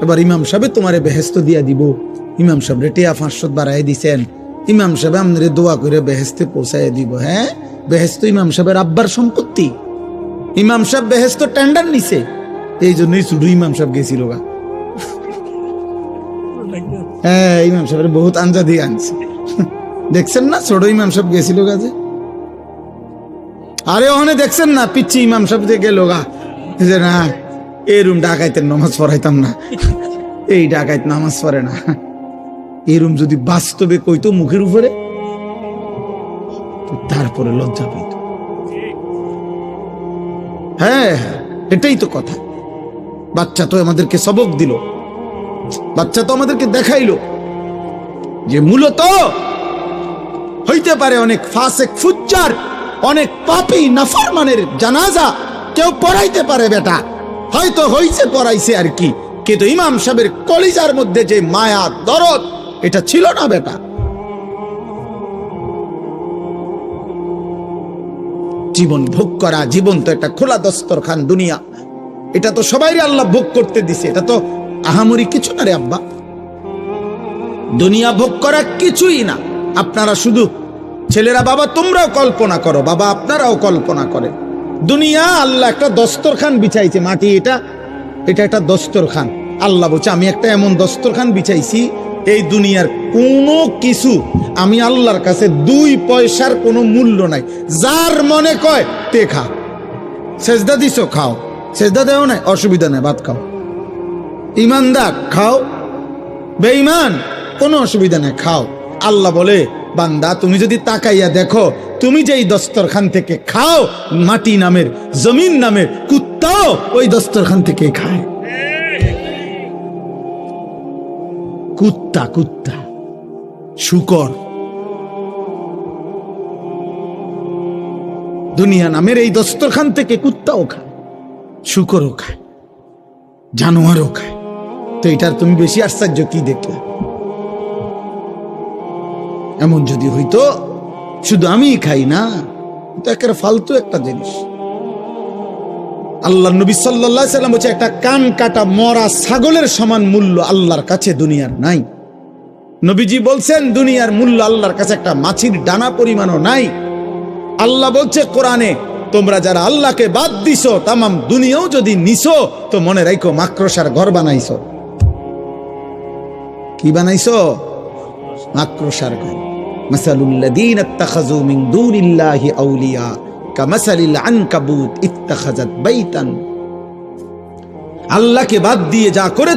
এবার ইমাম সাহেব তোমারে বেহেস্ত দিয়া দিব, ইমাম সাহেব টিয়া 500 বাড়াই দিছেন, ইমাম সাহেব আমাদের দোয়া করে বেহেস্তে পৌঁছায় দিব। হ্যাঁ, বেহেস্ত ইমাম সাহেবের আব্বার সম্পত্তি, ইমাম সাহেব বেহেস্ত টেন্ডার নিছে, এই জন্যই শুধু ইমাম সাহেব গেছিল গা। হ্যাঁ, ইমাম সাহেবের বহুত আঞ্জা দিয়ে আনছে, দেখছেন না ছোট ইমাম সাহেব গেছিল গাছে। আরে ওখানে দেখছেন না পিচ্ছি ইমাম সাহেব যে গেল গা, যে না এই রুম ডাকাইতের নামাজ পড়াইতাম না, এই ডাকাইত নামাজ পড়ে না, এরম যদি বাস্তবে কইতো মুখের উপরে, তারপরে লজ্জা পাইত। হ্যাঁ, এটাই তো কথা। বাচ্চা তো আমাদেরকে সবক দিল, বাচ্চা তো আমাদেরকে দেখাইলো যে মূলত হইতে পারে অনেক ফাসেক ফুজ্জার, অনেক পাপী নাফরমানের জানাজা কেউ পড়াইতে পারে বেটা, হয়তো হইছে পড়াইছে আর কি, কিন্তু ইমাম সাহেবের কলিজার মধ্যে যে মায়া দরদ এটা ছিল না বেটা। জীবন ভোগ করা, জীবন তো একটা খোলা দস্তরখান দুনিয়া, এটা তো সবাই আল্লাহ ভোগ করতে দিছে, এটা তো আহামরি কিছু না রে আব্বা, দুনিয়া ভোগ করা কিছুই না। আপনারা শুধু ছেলেরা, বাবা তোমরাও কল্পনা করো, বাবা আপনারাও কল্পনা করেন, দুনিয়া আল্লাহ একটা দস্তরখান বিছাইছে, মাটি এটা একটা দস্তরখান। আল্লাহ বলছে আমি একটা এমন দস্তরখান বিছাইছি, এই দুনিয়ার কোনো কিছু আমি আল্লাহর কাছে 2 পয়সার কোনো মূল্য নাই। যার মনে কয় তে খা, সেজদা দিছো খাও, সেজদা দেও নাই অসুবিধা নাই, ভাত খাও, ইমানদার খাও, বেঈমান কোনো অসুবিধা নাই খাও। আল্লাহ বলে বান্দা তুমি যদি তাকাইয়া দেখো, তুমি যেই দস্তরখান থেকে খাও, মাটি নামের জমিন নামের কুত্তাও ওই দস্তরখান থেকে খায়। কুত্তা কুত্তা শুকর, দুনিয়া নামের এই দস্তরখান থেকে কুত্তাও খায়, শুকরও খায়, জানোয়ারও খায়। তো এটার তুমি বেশি আশ্চর্য কি দেখলে? এমন যদি হইতো শুধু আমি খাই না, তো একেবারে ফালতু একটা জিনিস। আল্লাহ নবী সাল্লাল্লাহু আলাইহি সাল্লাম বলেছে একটা কান কাটা মরা ছাগলের সমান মূল্য আল্লাহর কাছে দুনিয়ার নাই। নবীজি বলছেন দুনিয়ার মূল্য আল্লাহর কাছে একটা মাছির ডানা পরিমাণও নাই। আল্লাহ বলছে কোরআনে, তোমরা যারা আল্লাহকে বাদ দিছো, তামাম দুনিয়াও যদি নিছো তো মনে রাখো মাকড়সার ঘর বানাইছো। কি বানাইছো? মাকড়সার ঘর। মাসালুল লাযীনা ইত্তাখাযু মিন দুনিল্লাহি আউলিয়া কামাসালিল আনকাবুত ইত্তাখাযাত বাইতান। আল্লাহকে বাদ দিয়ে যা করে